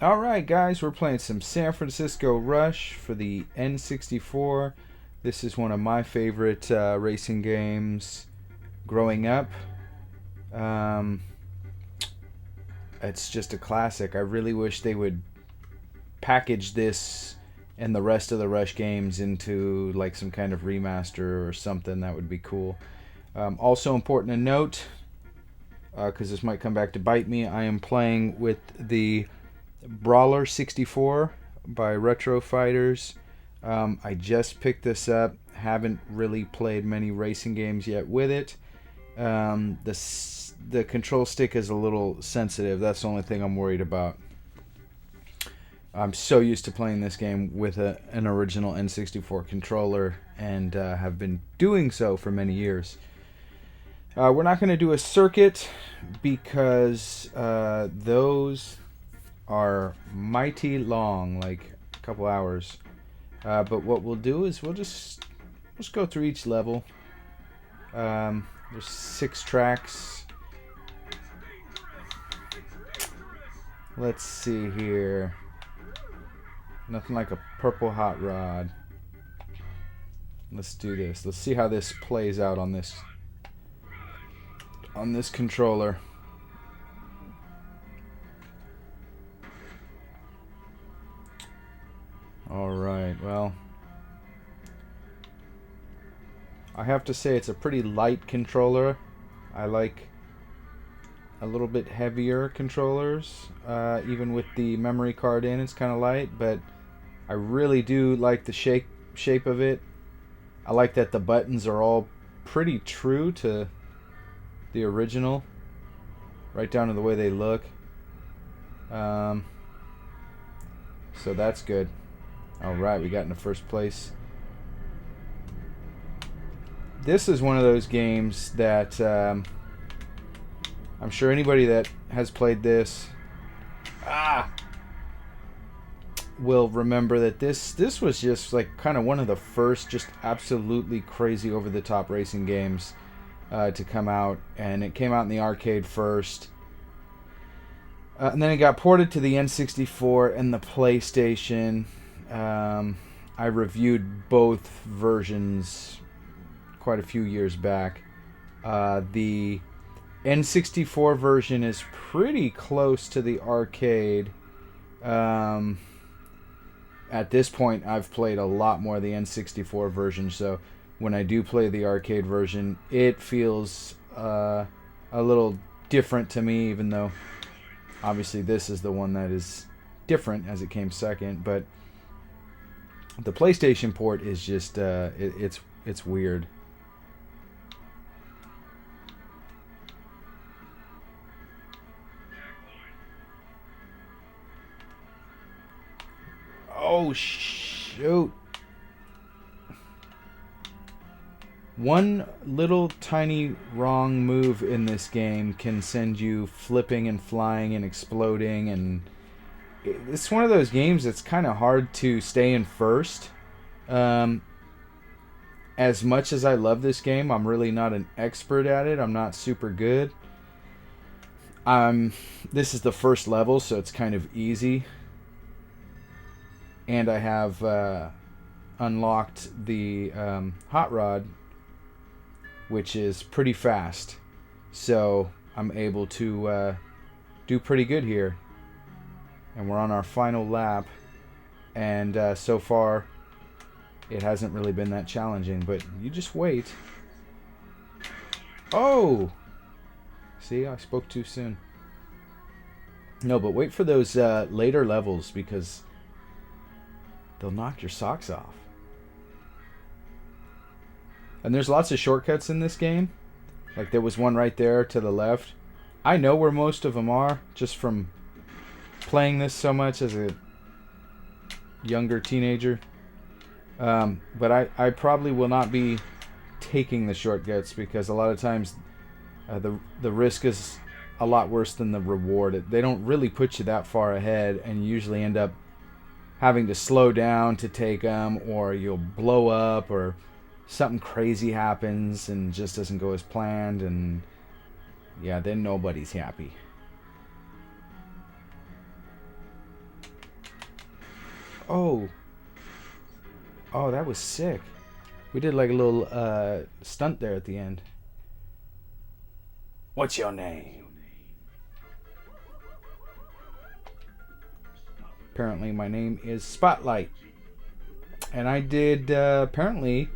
Alright, guys, we're playing some San Francisco Rush for the N64. This is one of my favorite racing games growing up. Um, it's just a classic. I really wish they would package this and the rest of the Rush games into like some kind of remaster or something. That would be cool. Also important to note, because this might come back to bite me, I am playing with the Brawler 64 by Retro Fighters. I just picked this up. Haven't really played many racing games yet with it. The control stick is a little sensitive. That's the only thing I'm worried about. I'm so used to playing this game with an original N64 controller and have been doing so for many years. We're not going to do a circuit because those are mighty long, like a couple hours. But what we'll do is we'll just go through each level. There's 6 tracks. Let's see here. Nothing like a purple hot rod. Let's do this. Let's see how this plays out on this controller. Alright, well, I have to say it's a pretty light controller. I like a little bit heavier controllers. Even with the memory card in, it's kind of light, but I really do like the shape of it. I like that the buttons are all pretty true to the original, right down to the way they look. So that's good. Alright, we got into first place. This is one of those games that I'm sure anybody that has played this will remember that this was just like kind of one of the first just absolutely crazy over-the-top racing games to come out. And it came out in the arcade first. And then it got ported to the N64 and the PlayStation. I reviewed both versions quite a few years back. The N64 version is pretty close to the arcade. At this point, I've played a lot more of the N64 version, so when I do play the arcade version, it feels a little different to me, even though obviously this is the one that is different as it came second. But the PlayStation port is just it's weird. Oh shoot. One little tiny wrong move in this game can send you flipping and flying and exploding, and it's one of those games that's kind of hard to stay in first. As much as I love this game, I'm really not an expert at it. I'm not super good. This is the first level, so it's kind of easy. And I have unlocked the hot rod, which is pretty fast. So I'm able to do pretty good here. And we're on our final lap. And so far, it hasn't really been that challenging. But you just wait. Oh! See, I spoke too soon. No, but wait for those later levels, because they'll knock your socks off. And there's lots of shortcuts in this game. Like there was one right there to the left. I know where most of them are just from playing this so much as a younger teenager. But I probably will not be taking the shortcuts, because a lot of times the risk is a lot worse than the reward. They don't really put you that far ahead, and you usually end up having to slow down to take them, or you'll blow up, or something crazy happens and just doesn't go as planned, and yeah, then nobody's happy. Oh. Oh, that was sick. We did like a little stunt there at the end. What's your name? Apparently my name is Spotlight. And I did, apparently,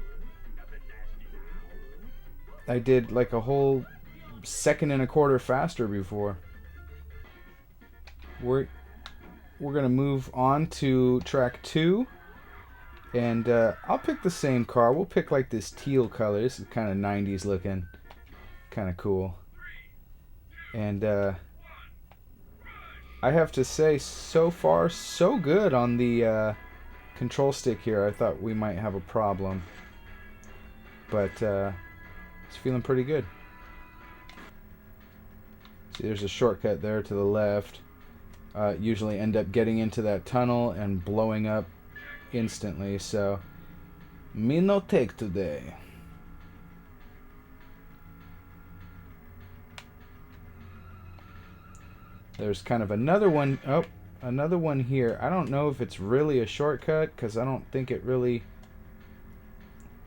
I did like a whole second and a quarter faster before. We're going to move on to track 2. And I'll pick the same car. We'll pick like this teal color. This is kind of 90s looking. Kind of cool. And I have to say, so far, so good on the control stick here. I thought we might have a problem. But it's feeling pretty good. See, there's a shortcut there to the left. Usually end up getting into that tunnel and blowing up instantly, so me no take today. There's kind of another one. Oh, another one here. I don't know if it's really a shortcut because I don't think it really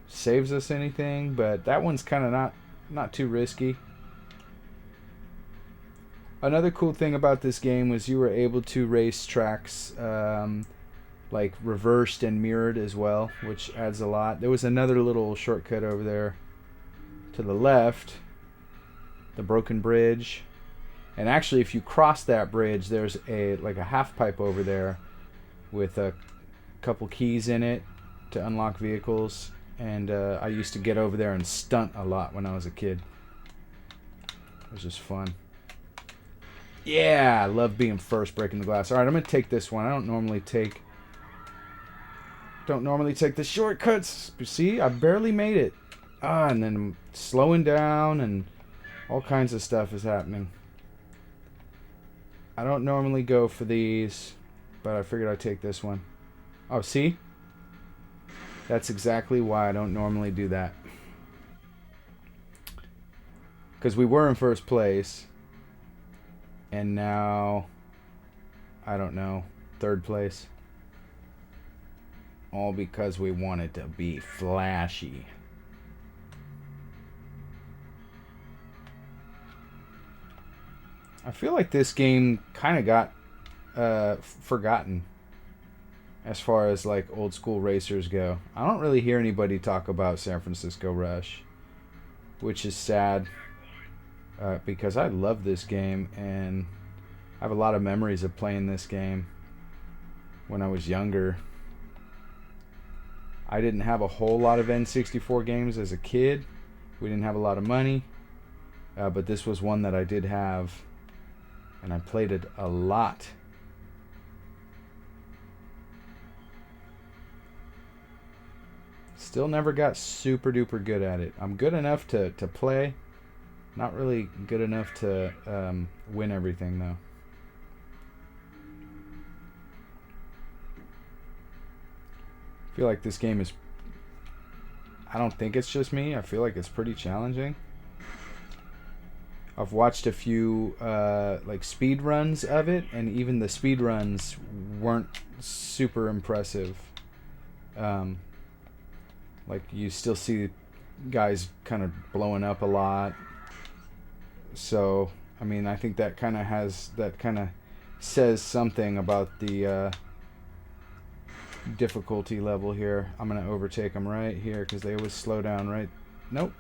saves us anything, but that one's kind of not too risky. Another cool thing about this game was you were able to race tracks like reversed and mirrored as well, which adds a lot. There was another little shortcut over there to the left, the broken bridge. And actually, if you cross that bridge, there's a half pipe over there with a couple keys in it to unlock vehicles. And I used to get over there and stunt a lot when I was a kid. It was just fun. Yeah, I love being first, breaking the glass. All right, I'm gonna take this one. I don't normally take the shortcuts. You see, I barely made it. And then I'm slowing down and all kinds of stuff is happening. I don't normally go for these, but I figured I'd take this one. Oh, see? That's exactly why I don't normally do that. Because we were in first place. And now, I don't know, third place. All because we wanted to be flashy. I feel like this game kind of got forgotten as far as like old school racers go. I don't really hear anybody talk about San Francisco Rush, which is sad because I love this game and I have a lot of memories of playing this game when I was younger. I didn't have a whole lot of N64 games as a kid. We didn't have a lot of money, but this was one that I did have. And I played it a lot. Still never got super duper good at it. I'm good enough to play. Not really good enough to win everything though. I feel like this game is... I don't think it's just me. I feel like it's pretty challenging. I've watched a few like speed runs of it, and even the speed runs weren't super impressive. Like you still see guys kind of blowing up a lot. So I mean, I think that kind of says something about the difficulty level here. I'm gonna overtake them right here because they always slow down right. Nope,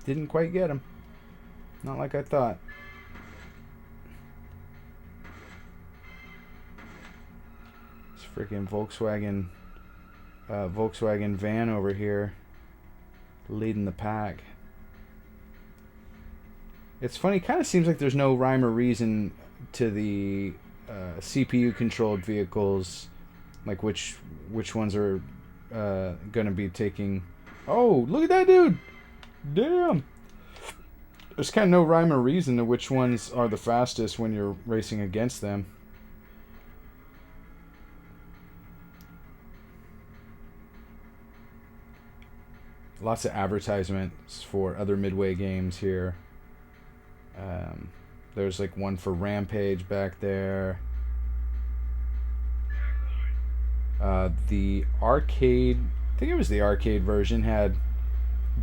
didn't quite get them. Not like I thought. This freaking Volkswagen van over here leading the pack. It's funny, kind of seems like there's no rhyme or reason to the CPU controlled vehicles, like which ones are gonna be taking... Oh, look at that dude! Damn! There's kind of no rhyme or reason to which ones are the fastest when you're racing against them. Lots of advertisements for other Midway games here. There's like one for Rampage back there. The arcade, I think it was the arcade version, had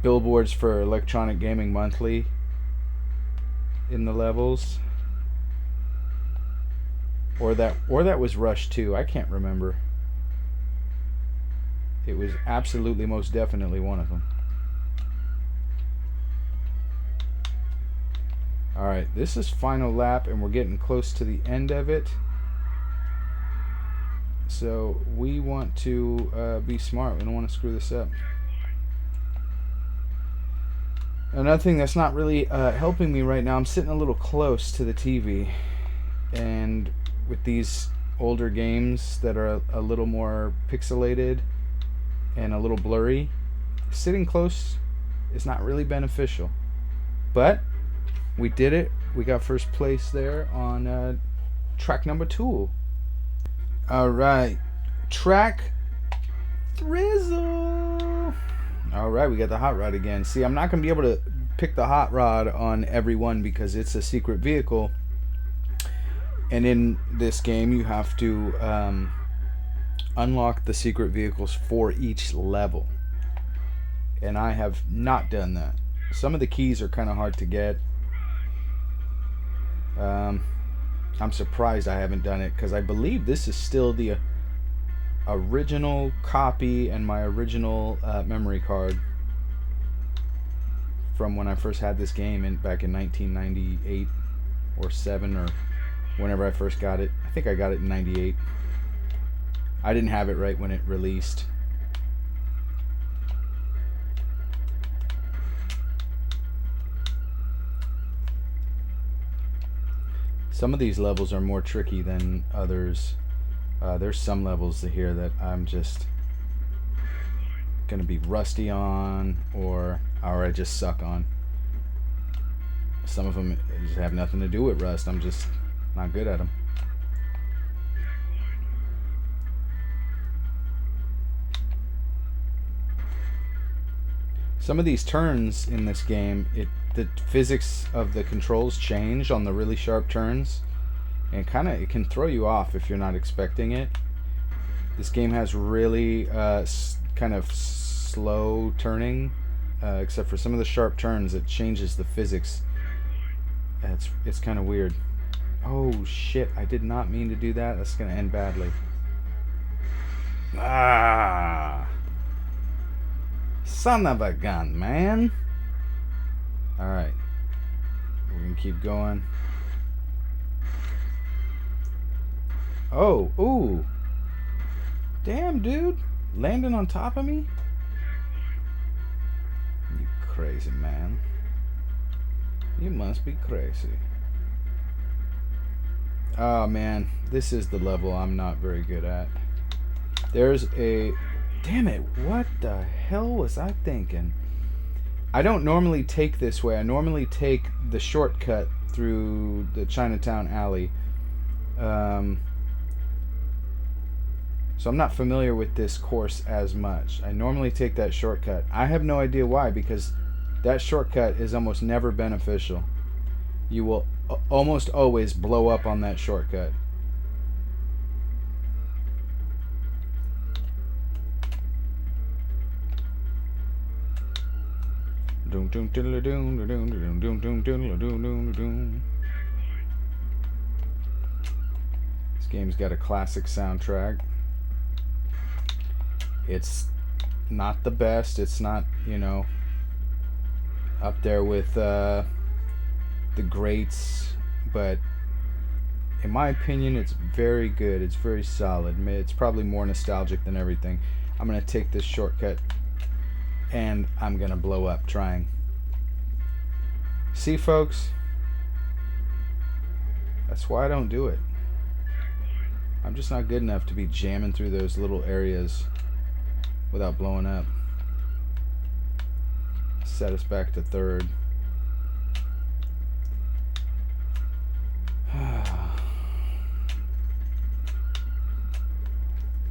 billboards for Electronic Gaming Monthly in the levels. Or that was Rush 2. I can't remember. It was absolutely, most definitely one of them. Alright, this is final lap, and we're getting close to the end of it. So we want to be smart. We don't want to screw this up. Another thing that's not really helping me right now, I'm sitting a little close to the TV. And with these older games that are a little more pixelated and a little blurry, sitting close is not really beneficial. But we did it. We got first place there on track number 2. Alright, track Thrizzle. Alright, we got the hot rod again. See, I'm not going to be able to pick the hot rod on every one because it's a secret vehicle. And in this game, you have to unlock the secret vehicles for each level. And I have not done that. Some of the keys are kind of hard to get. I'm surprised I haven't done it because I believe this is still the original copy and my original memory card from when I first had this game back in 1998 or 7 or whenever I first got it. I think I got it in 98. I didn't have it right when it released. Some of these levels are more tricky than others. There's some levels here that I'm just gonna be rusty on, or I just suck on. Some of them just have nothing to do with rust. I'm just not good at them. Some of these turns in this game, the physics of the controls change on the really sharp turns, and it can throw you off if you're not expecting it. This game has really kind of slow turning, except for some of the sharp turns. It changes the physics. It's kind of weird. Oh shit, I did not mean to do that. That's gonna end badly. Ah, son of a gun, man. Alright, we're gonna keep going. Oh, ooh. Damn, dude. Landing on top of me? You crazy man. You must be crazy. Oh man, this is the level I'm not very good at. There's a... Damn it, what the hell was I thinking? I don't normally take this way. I normally take the shortcut through the Chinatown alley. So I'm not familiar with this course as much. I normally take that shortcut. I have no idea why, because that shortcut is almost never beneficial. You will almost always blow up on that shortcut. This game's got a classic soundtrack. It's not the best. It's not, you know, up there with the greats, but in my opinion, it's very good. It's very solid. It's probably more nostalgic than everything. I'm gonna take this shortcut and I'm gonna blow up trying. See, folks, that's why I don't do it. I'm just not good enough to be jamming through those little areas without blowing up. Set us back to third.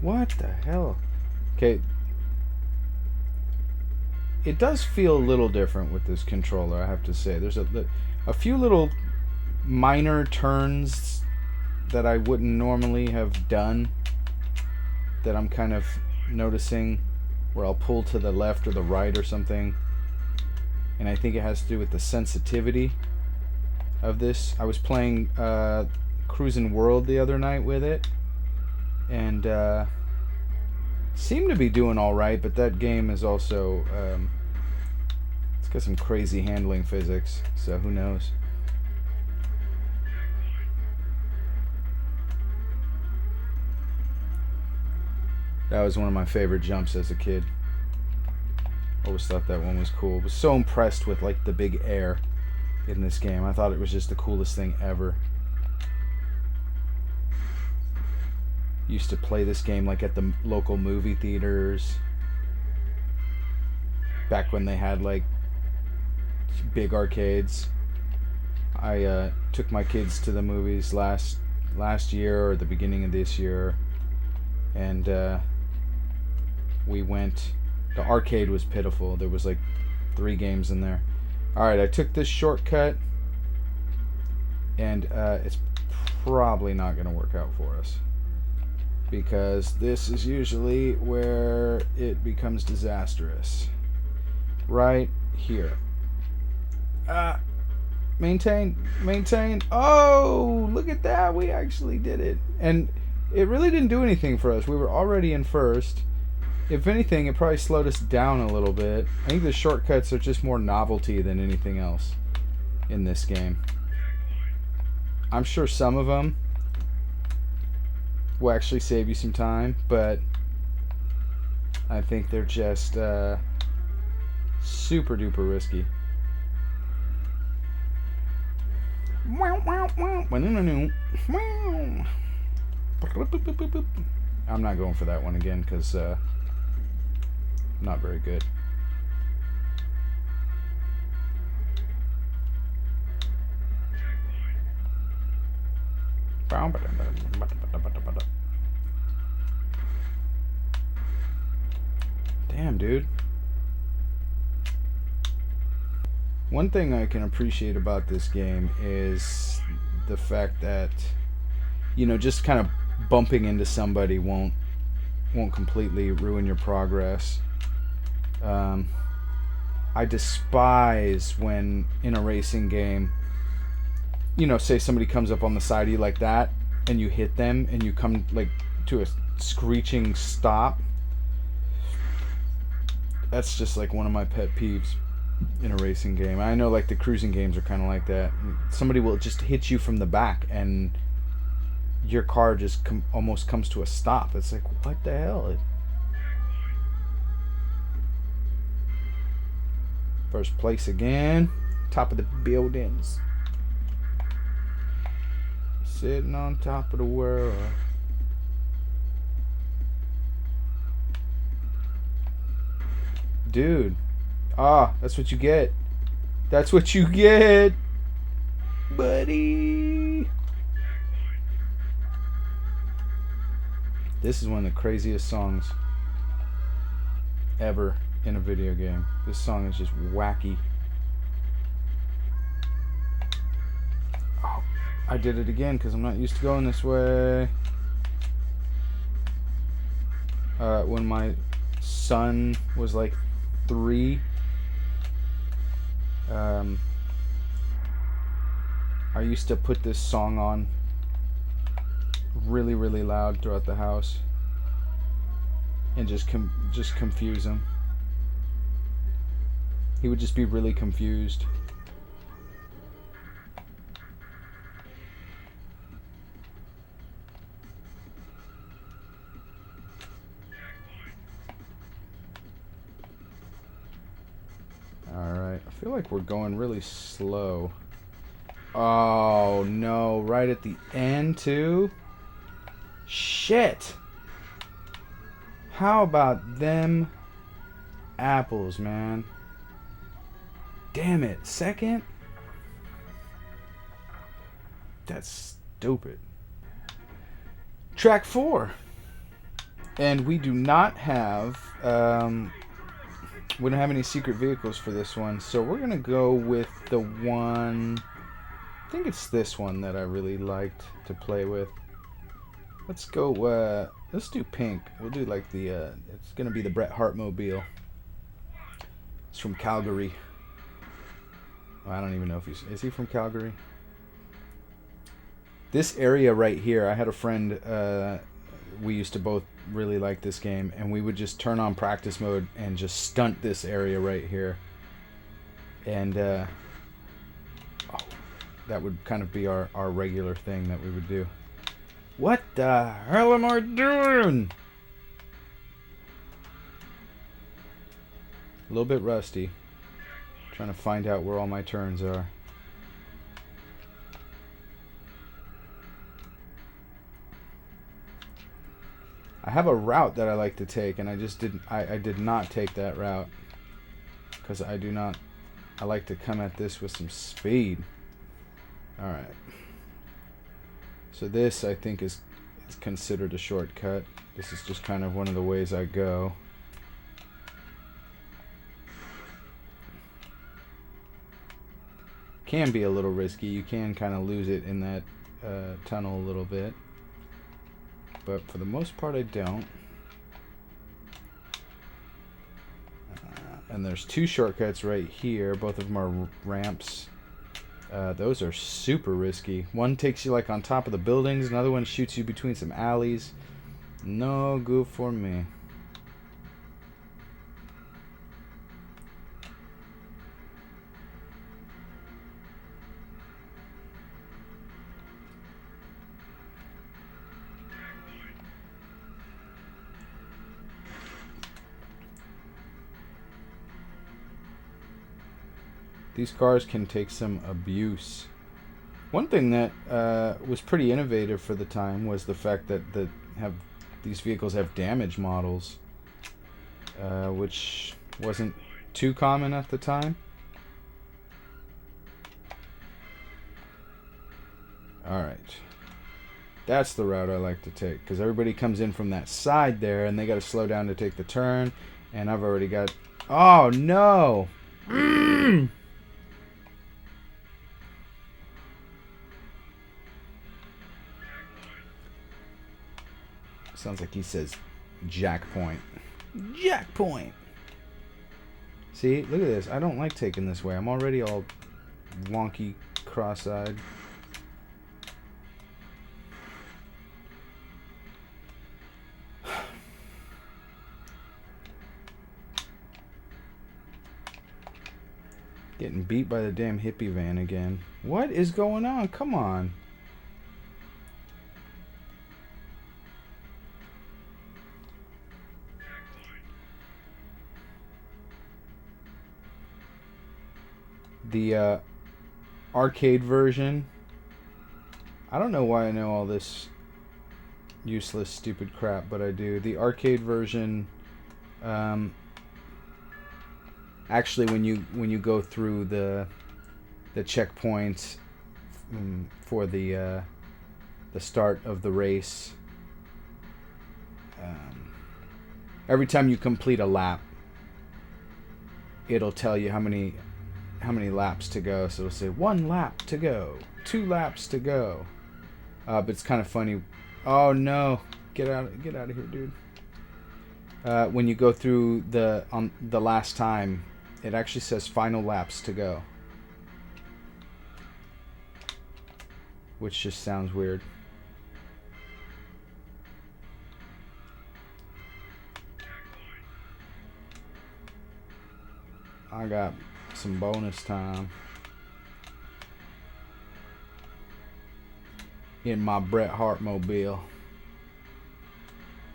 What the hell? Okay. It does feel a little different with this controller, I have to say. There's a few little minor turns that I wouldn't normally have done. that I'm kind of noticing, where I'll pull to the left or the right or something, and I think it has to do with the sensitivity of this. I was playing Cruis'n World the other night with it, and seemed to be doing all right, but that game is also it's got some crazy handling physics, so who knows. That was one of my favorite jumps as a kid. Always thought that one was cool. Was so impressed with like the big air in this game. I thought it was just the coolest thing ever. Used to play this game like at the local movie theaters. Back when they had like big arcades. I took my kids to the movies last year or the beginning of this year, and we went. The arcade was pitiful. There was like 3 games in there. Alright, I took this shortcut, and it's probably not going to work out for us, because this is usually where it becomes disastrous. Right here. Maintain. Oh, look at that. We actually did it. And it really didn't do anything for us. We were already in first. If anything, it probably slowed us down a little bit. I think the shortcuts are just more novelty than anything else in this game. I'm sure some of them will actually save you some time, but I think they're just super duper risky. I'm not going for that one again because not very good. Damn, dude. One thing I can appreciate about this game is the fact that, you know, just kind of bumping into somebody won't completely ruin your progress. I despise when in a racing game, you know, say somebody comes up on the side of you like that and you hit them and you come like to a screeching stop. That's just like one of my pet peeves in a racing game. I know like the cruising games are kind of like that. Somebody will just hit you from the back and your car just almost comes to a stop. It's like, what the hell? First place again. Top of the buildings. Sitting on top of the world. Dude. Ah, that's what you get. That's what you get, buddy. This is one of the craziest songs ever in a video game. This song is just wacky. Oh, I did it again because I'm not used to going this way. When my son was like 3, I used to put this song on really, really loud throughout the house and just confuse him. He would just be really confused. Alright, I feel like we're going really slow. Oh no, right at the end too? Shit! How about them apples, man? Damn it, second? That's stupid. Track 4. And we do not have we don't have any secret vehicles for this one, so we're gonna go with the one, I think it's this one that I really liked to play with. Let's go, let's do pink. We'll do like the, it's gonna be the Bret Hart mobile. It's from Calgary. Well, I don't even know if is he from Calgary? This area right here, I had a friend, we used to both really like this game, and we would just turn on practice mode and just stunt this area right here. And, oh, that would kind of be our regular thing that we would do. What the hell am I doing? A little bit rusty. Trying to find out where all my turns are. I have a route that I like to take, and I just didn't. I did not take that route because I do not. I like to come at this with some speed. All right. So this, I think, is considered a shortcut. This is just kind of one of the ways I go. Can be a little risky. You can kind of lose it in that tunnel a little bit. But for the most part, I don't. And there's two shortcuts right here. Both of them are ramps. Those are super risky. One takes you like on top of the buildings. Another one shoots you between some alleys. No good for me. These cars can take some abuse. One thing that was pretty innovative for the time was the fact that these vehicles have damage models, which wasn't too common at the time. Alright. That's the route I like to take, because everybody comes in from that side there, and they got to slow down to take the turn, and I've already got... Oh, no! Sounds like he says Jack Point. Jack Point! See, look at this. I don't like taking this way. I'm already all wonky, cross-eyed. Getting beat by the damn hippie van again. What is going on? Come on. The arcade version. I don't know why I know all this useless, stupid crap, but I do. The arcade version, actually, when you go through the checkpoints for the start of the race, every time you complete a lap, it'll tell you how many laps to go. So it'll say 1 lap to go, 2 laps to go. But it's kind of funny. Oh no! Get out of here, dude. When you go through the last time, it actually says final laps to go, which just sounds weird. I got some bonus time in my Bret Hart mobile.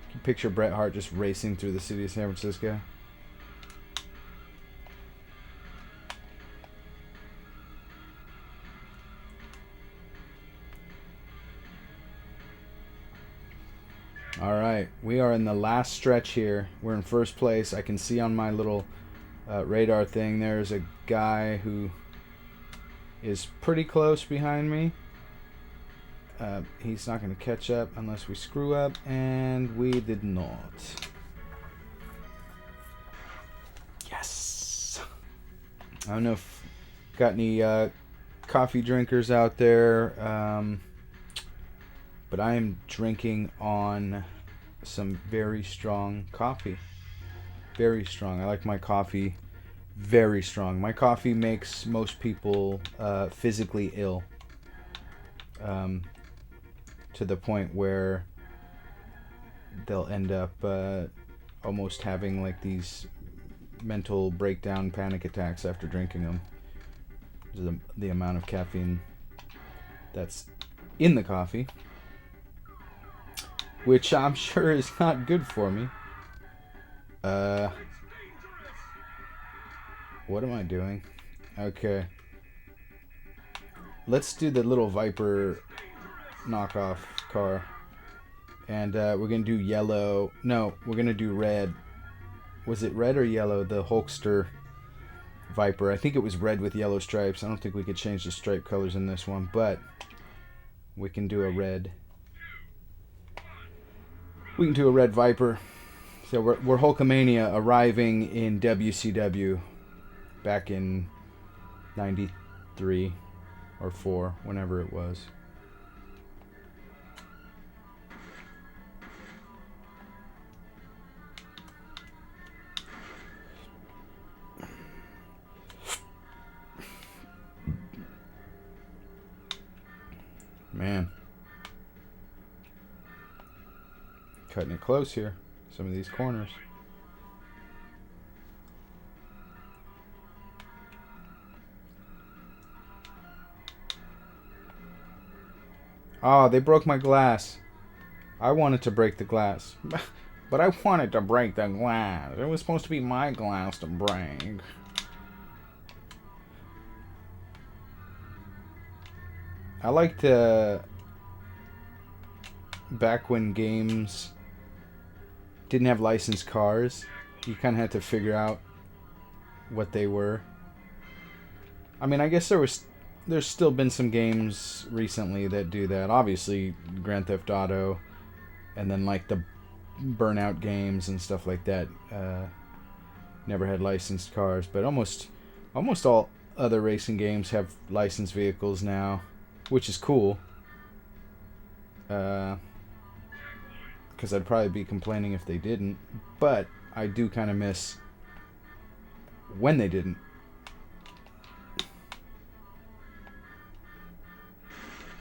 Can you picture Bret Hart just racing through the city of San Francisco? Alright, we are in the last stretch here. We're in first place. I can see on my little radar thing there's a guy who is pretty close behind me. He's not going to catch up unless we screw up, and we did not. Yes! I don't know if got any coffee drinkers out there. But I am drinking on some very strong coffee. Very strong. I like my coffee very strong. My coffee makes most people physically ill. To the point where they'll end up almost having like these mental breakdown panic attacks after drinking them. The amount of caffeine that's in the coffee, which I'm sure is not good for me. What am I doing? Okay. Let's do the little Viper knockoff car. And we're going to do yellow. No, we're going to do red. Was it red or yellow? The Hulkster Viper. I think it was red with yellow stripes. I don't think we could change the stripe colors in this one, but we can do a red. We can do a red Viper. So we're Hulkamania arriving in WCW back in 93 or 4, whenever it was. Man. Cutting it close here. Some of these corners. Oh, they broke my glass. I wanted to break the glass. But I wanted to break the glass. It was supposed to be my glass to break. I liked back when games didn't have licensed cars. You kind of had to figure out what they were. I mean, I guess there's still been some games recently that do that. Obviously, Grand Theft Auto, and then like the Burnout games and stuff like that never had licensed cars. But almost all other racing games have licensed vehicles now, which is cool. Because I'd probably be complaining if they didn't. But I do kind of miss when they didn't.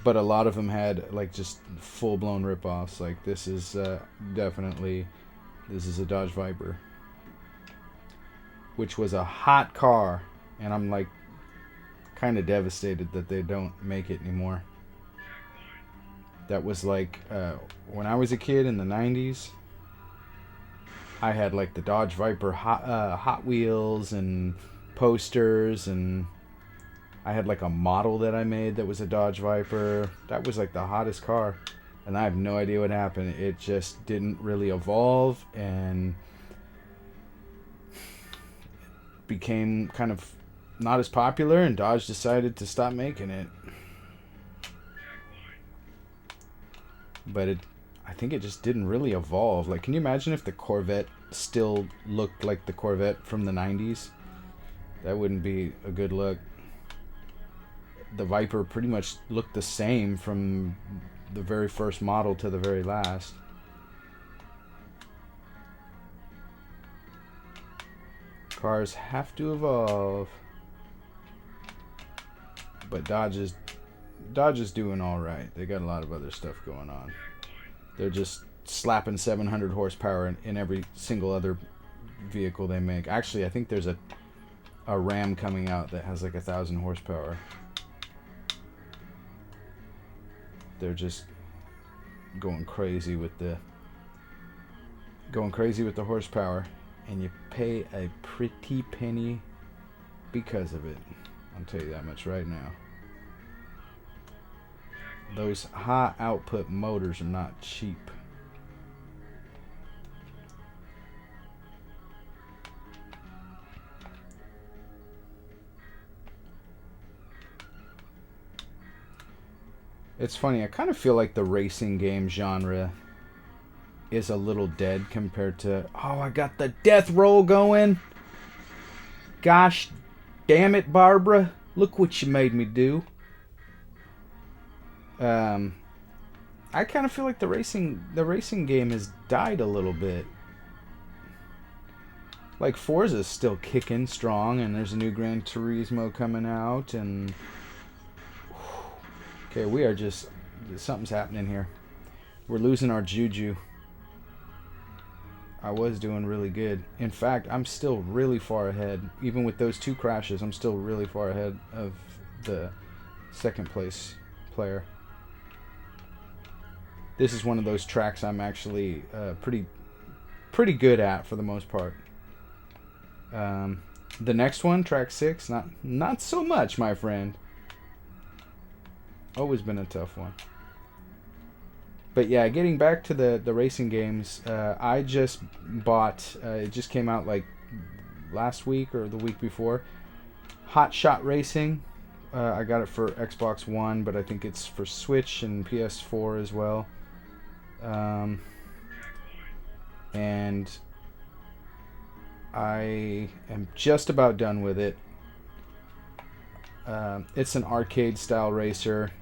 But a lot of them had like just full-blown rip-offs. Like this is definitely, this is a Dodge Viper, which was a hot car, and I'm like kind of devastated that they don't make it anymore. That was like when I was a kid in the 90s. I had like the Dodge Viper Hot Wheels and posters, and I had like a model that I made that was a Dodge Viper. That was like the hottest car, and I have no idea what happened. It just didn't really evolve and became kind of not as popular, and Dodge decided to stop making it. But I think it just didn't really evolve. Like, can you imagine if the Corvette still looked like the Corvette from the 90s? That wouldn't be a good look. The Viper pretty much looked the same from the very first model to the very last. Cars have to evolve. But Dodge is doing all right. They got a lot of other stuff going on. They're just slapping 700 horsepower in every single other vehicle they make. Actually, I think there's a Ram coming out that has like 1,000 horsepower. They're just going crazy with the horsepower, and you pay a pretty penny because of it. I'll tell you that much right now. Those high output motors are not cheap. It's funny, I kind of feel like the racing game genre is a little dead compared to... Oh, I got the death roll going! Gosh damn it, Barbara. Look what you made me do. I kind of feel like the racing game has died a little bit. Like Forza's still kicking strong, and there's a new Gran Turismo coming out, and okay, we are just, something's happening here. We're losing our juju. I was doing really good. In fact, I'm still really far ahead. Even with those 2 crashes, I'm still really far ahead of the second place player. This is one of those tracks I'm actually pretty good at for the most part. The next one, track 6, not so much, my friend. Always been a tough one. But yeah, getting back to the racing games, I just bought, it just came out like last week or the week before, Hot Shot Racing. I got it for Xbox One, but I think it's for Switch and PS4 as well. And I am just about done with it. It's an arcade style racer.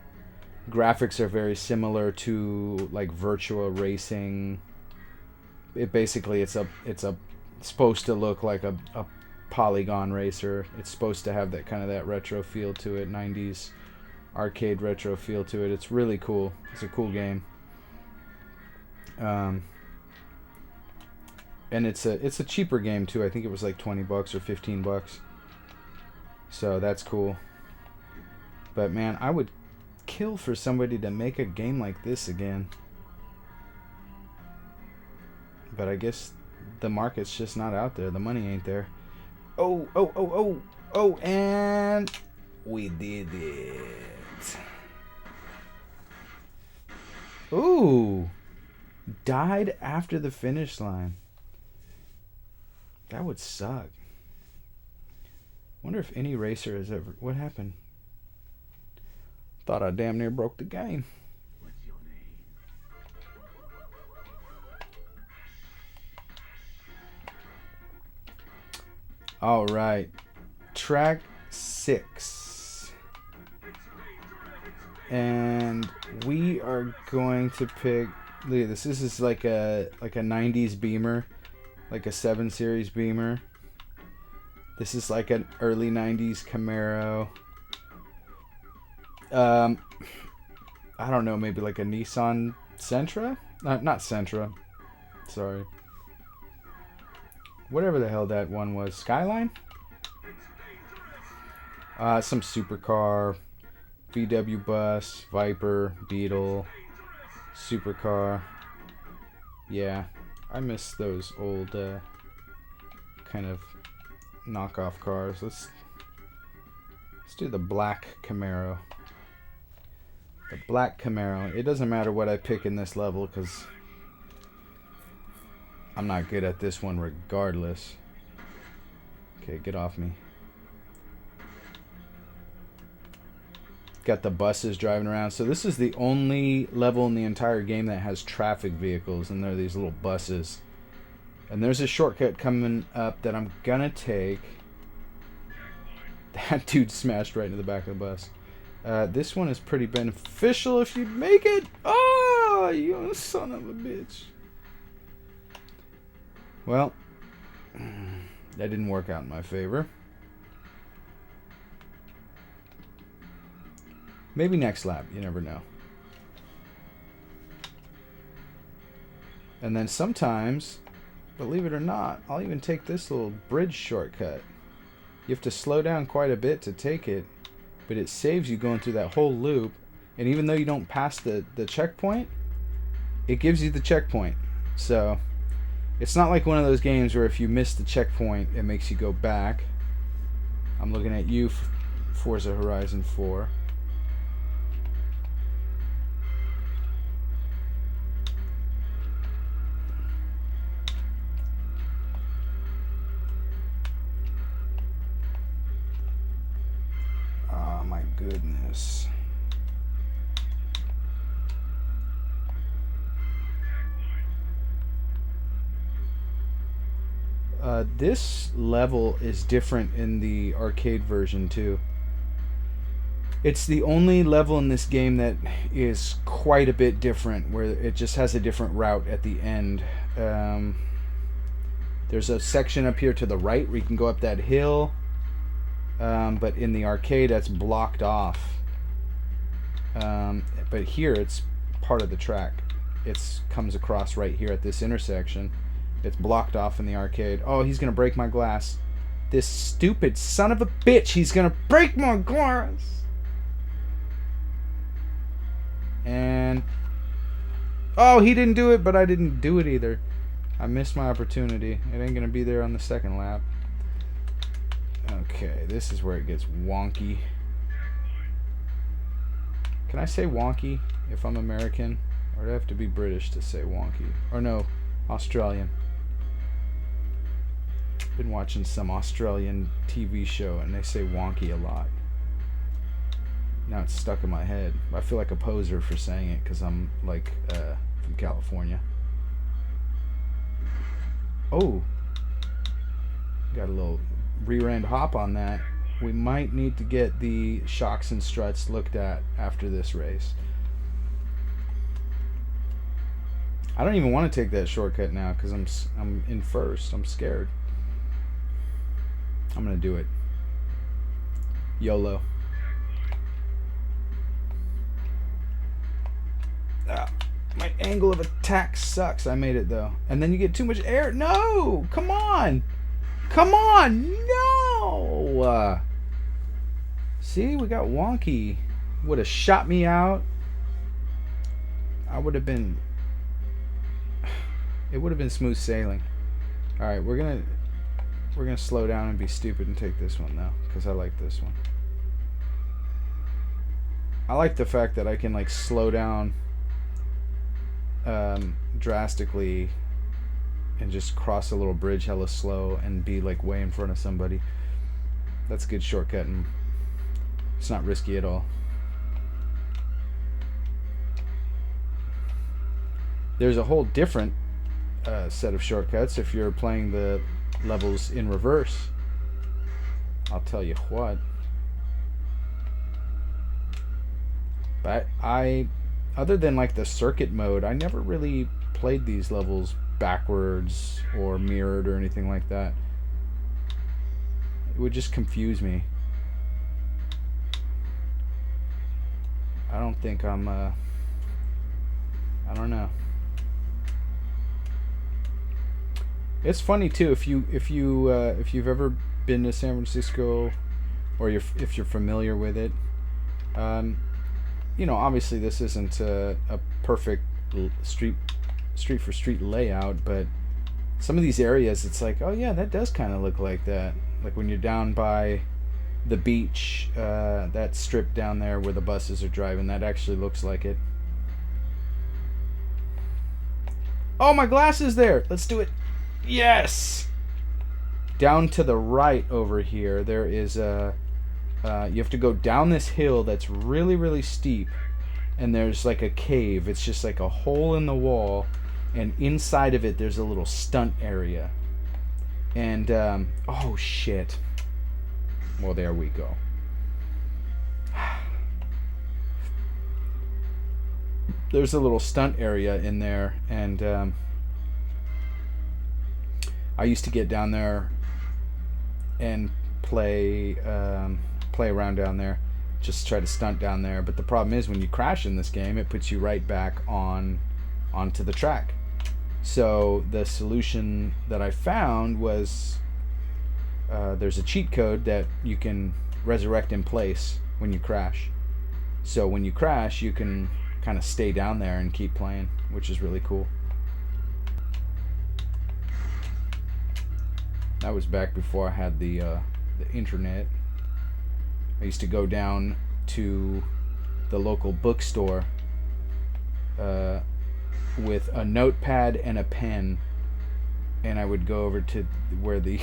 Graphics are very similar to like Virtua Racing. It's supposed to look like a polygon racer. It's supposed to have that kind of that retro feel to it, 90s arcade retro feel to it. It's really cool. It's a cool game. And it's a cheaper game too. I think it was like $20 or $15. So that's cool. But man, I would kill for somebody to make a game like this again. But I guess the market's just not out there. The money ain't there. Oh, and we did it. Ooh. Died after the finish line. That would suck. Wonder if any racer has ever... What happened? Thought I damn near broke the game. What's your name? All right. Track 6. And we are going to pick... Look at this. This is like a 90s Beamer. Like a 7 Series Beamer. This is like an early 90s Camaro. I don't know, maybe like a Nissan Sentra? Not Sentra. Sorry. Whatever the hell that one was. Skyline? Some supercar. VW Bus. Viper. Beetle. Supercar. Yeah. I miss those old kind of knockoff cars. Let's do the black Camaro. The black Camaro. It doesn't matter what I pick in this level because I'm not good at this one regardless. Okay, get off me. Got the buses driving around. So this is the only level in the entire game that has traffic vehicles, and they're these little buses. And there's a shortcut coming up that I'm gonna take. That dude smashed right into the back of the bus. This one is pretty beneficial if you make it. Oh, you son of a bitch. Well, that didn't work out in my favor. Maybe next lap, you never know. And then sometimes, believe it or not, I'll even take this little bridge shortcut. You have to slow down quite a bit to take it, but it saves you going through that whole loop. And even though you don't pass the checkpoint, it gives you the checkpoint. So it's not like one of those games where if you miss the checkpoint, it makes you go back. I'm looking at you, Forza Horizon 4. Goodness. This level is different in the arcade version too. It's the only level in this game that is quite a bit different, where it just has a different route at the end. There's a section up here to the right where you can go up that hill, but in the arcade that's blocked off. But here it's part of the track. It comes across right here at this intersection. It's blocked off in the arcade. Oh, he's gonna break my glass. This stupid son of a bitch, he's gonna break my glass. And oh, he didn't do it, but I didn't do it either. I missed my opportunity. It ain't gonna be there on the second lap. Okay, this is where it gets wonky. Can I say wonky if I'm American? Or do I have to be British to say wonky? Or no, Australian. Been watching some Australian TV show and they say wonky a lot. Now it's stuck in my head. I feel like a poser for saying it because I'm like from California. Oh, got a little rear end hop on that. We might need to get the shocks and struts looked at after this race. I don't even want to take that shortcut now because I'm in first. I'm scared. I'm gonna do it. YOLO. My angle of attack sucks. I made it though. And then you get too much air. No! Come on! Come on! No! See, we got wonky. Would have shot me out. I would have been... It would have been smooth sailing. Alright, we're gonna slow down and be stupid and take this one though. Because I like this one. I like the fact that I can like slow down drastically and just cross a little bridge hella slow and be like way in front of somebody. That's a good shortcut and it's not risky at all. There's a whole different set of shortcuts if you're playing the levels in reverse. I'll tell you what. But other than like the circuit mode, I never really played these levels backwards or mirrored or anything like that. It would just confuse me. I don't think I'm I don't know. It's funny too if you've ever been to San Francisco or if you're familiar with it. You know, obviously this isn't a perfect street for street layout, but some of these areas it's like, oh yeah, that does kind of look like that. Like when you're down by the beach, that strip down there where the buses are driving, that actually looks like it. Oh, my glass is there. Let's do it. Yes. Down to the right over here, there is a you have to go down this hill that's really, really steep, and there's like a cave. It's just like a hole in the wall, and inside of it there's a little stunt area. And oh shit. Well, there we go. There's a little stunt area in there, and I used to get down there and play around down there, just try to stunt down there. But the problem is when you crash in this game, it puts you right back onto the track. So the solution that I found was there's a cheat code that you can resurrect in place when you crash. So when you crash, you can kind of stay down there and keep playing, which is really cool. That was back before I had the internet. I used to go down to the local bookstore with a notepad and a pen, and I would go over to where the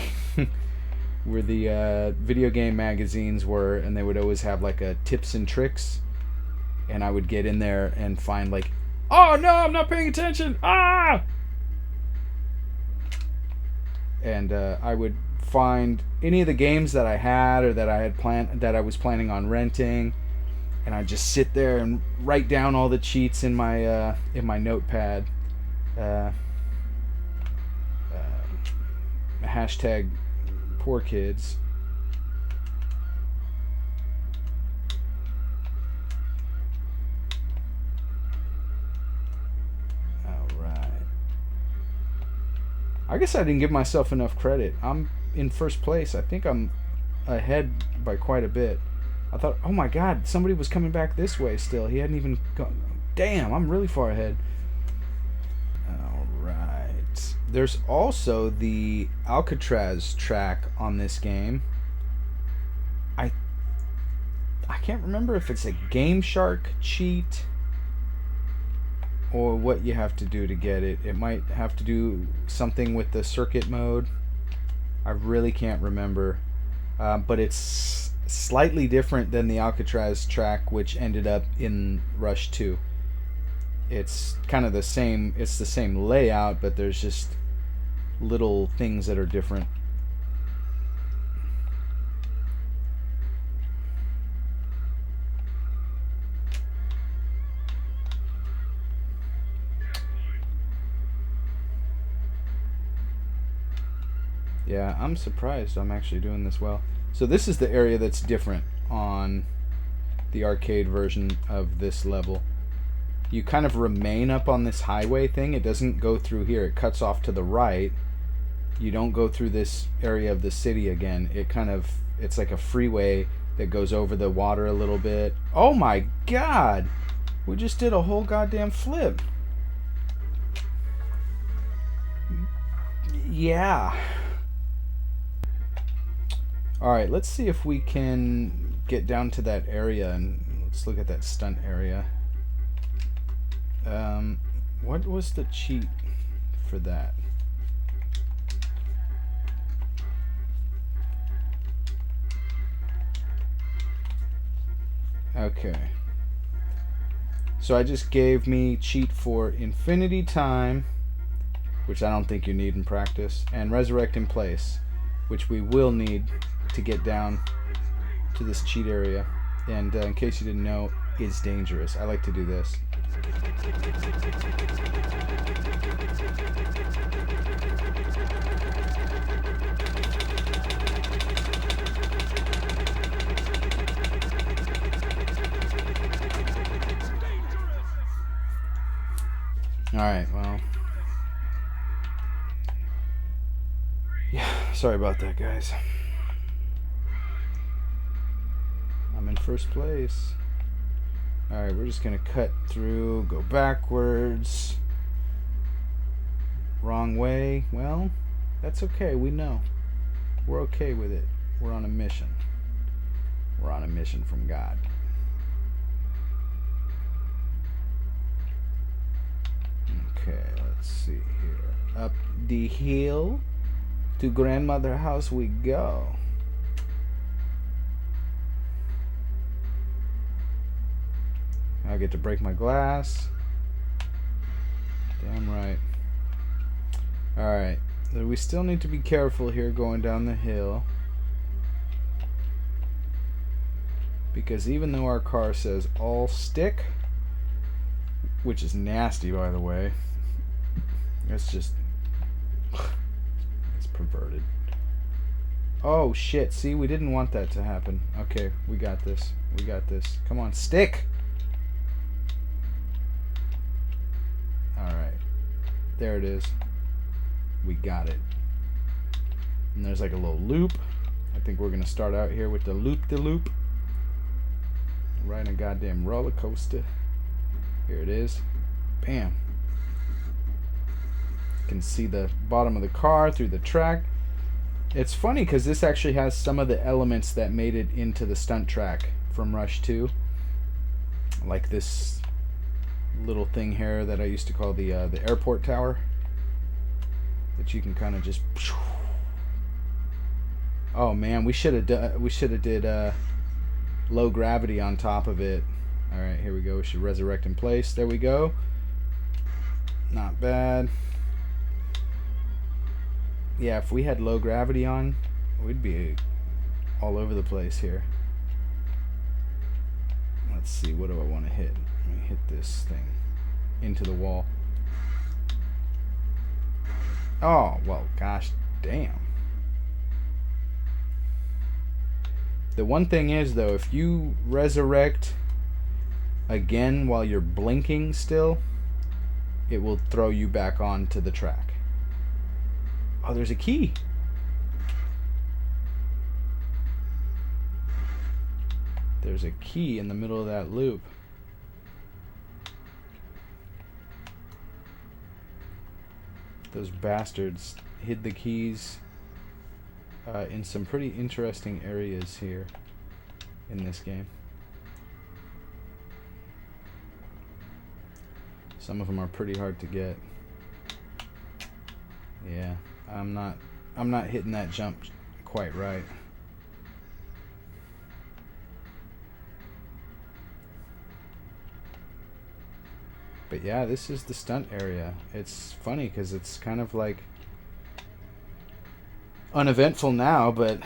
where the video game magazines were, and they would always have like a tips and tricks, and I would get in there and find like, oh no, I'm not paying attention, and I would find any of the games that I had or that I was planning on renting, and I just sit there and write down all the cheats in my notepad. Hashtag poor kids. Alright. I guess I didn't give myself enough credit. I'm in first place. I think I'm ahead by quite a bit. I thought, oh my god, somebody was coming back this way still. He hadn't even gone. Damn, I'm really far ahead. Alright. There's also the Alcatraz track on this game. I can't remember if it's a Game Shark cheat or what you have to do to get it. It might have to do something with the circuit mode. I really can't remember. But it's slightly different than the Alcatraz track, which ended up in Rush 2. It's kind of the same. It's the same layout, but there's just little things that are different. Yeah, I'm surprised I'm actually doing this well. So this is the area that's different on the arcade version of this level. You kind of remain up on this highway thing. It doesn't go through here. It cuts off to the right. You don't go through this area of the city again. It's like a freeway that goes over the water a little bit. Oh my god! We just did a whole goddamn flip. Yeah. Alright, let's see if we can get down to that area, and let's look at that stunt area. What was the cheat for that? Okay. So I just gave me cheat for Infinity Time, which I don't think you need in practice, and Resurrect in Place, which we will need to get down to this cheat area. And in case you didn't know, it's dangerous. I like to do this. Alright, well. Yeah, sorry about that, guys. I'm in first place. Alright, we're just gonna cut through, go backwards. Wrong way. Well, that's okay, we know. We're okay with it. We're on a mission. We're on a mission from God. Okay, let's see here. Up the hill to grandmother house we go. I get to break my glass. Damn right. Alright. We still need to be careful here going down the hill. Because even though our car says all stick, which is nasty by the way, it's just, it's perverted. Oh shit, see, we didn't want that to happen. Okay, we got this. We got this. Come on, stick! Alright. There it is. We got it. And there's like a little loop. I think we're gonna start out here with the loop-de-loop. Riding a goddamn roller coaster. Here it is. Bam. You can see the bottom of the car through the track. It's funny because this actually has some of the elements that made it into the stunt track from Rush 2. Like this little thing here that I used to call the airport tower. That you can kind of just. Oh man, we should have did low gravity on top of it. All right, here we go. We should resurrect in place. There we go. Not bad. Yeah, if we had low gravity on, we'd be all over the place here. Let's see, what do I want to hit? Let me hit this thing into the wall. Oh, well, gosh damn. The one thing is, though, if you resurrect again while you're blinking still, it will throw you back onto the track. Oh, there's a key. There's a key in the middle of that loop. Those bastards hid the keys in some pretty interesting areas here in this game. Some of them are pretty hard to get. Yeah, I'm not hitting that jump quite right. But yeah, this is the stunt area. It's funny because it's kind of like uneventful now, but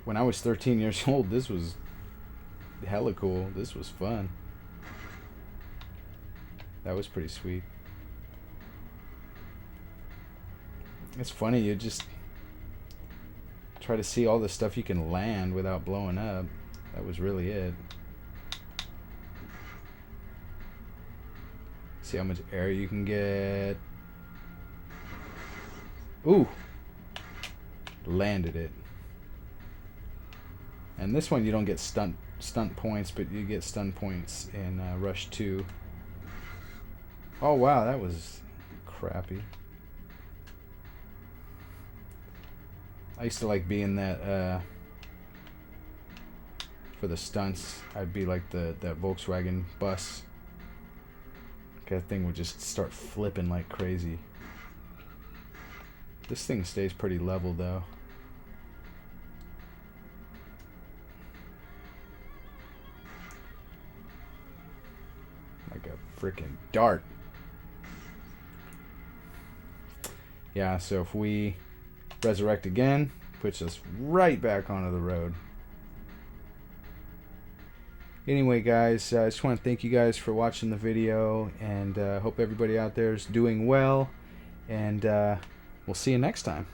when I was 13 years old, this was hella cool. This was fun. That was pretty sweet. It's funny, you just try to see all the stuff you can land without blowing up. That was really it. See how much air you can get. Ooh! Landed it. And this one you don't get stunt points, but you get stun points in Rush 2. Oh wow, that was crappy. I used to like being that for the stunts. I'd be like that Volkswagen bus. That thing would just start flipping like crazy. This thing stays pretty level though. Like a freaking dart. Yeah, so if we resurrect again, puts us right back onto the road. Anyway, guys, I just want to thank you guys for watching the video, and hope everybody out there is doing well, and we'll see you next time.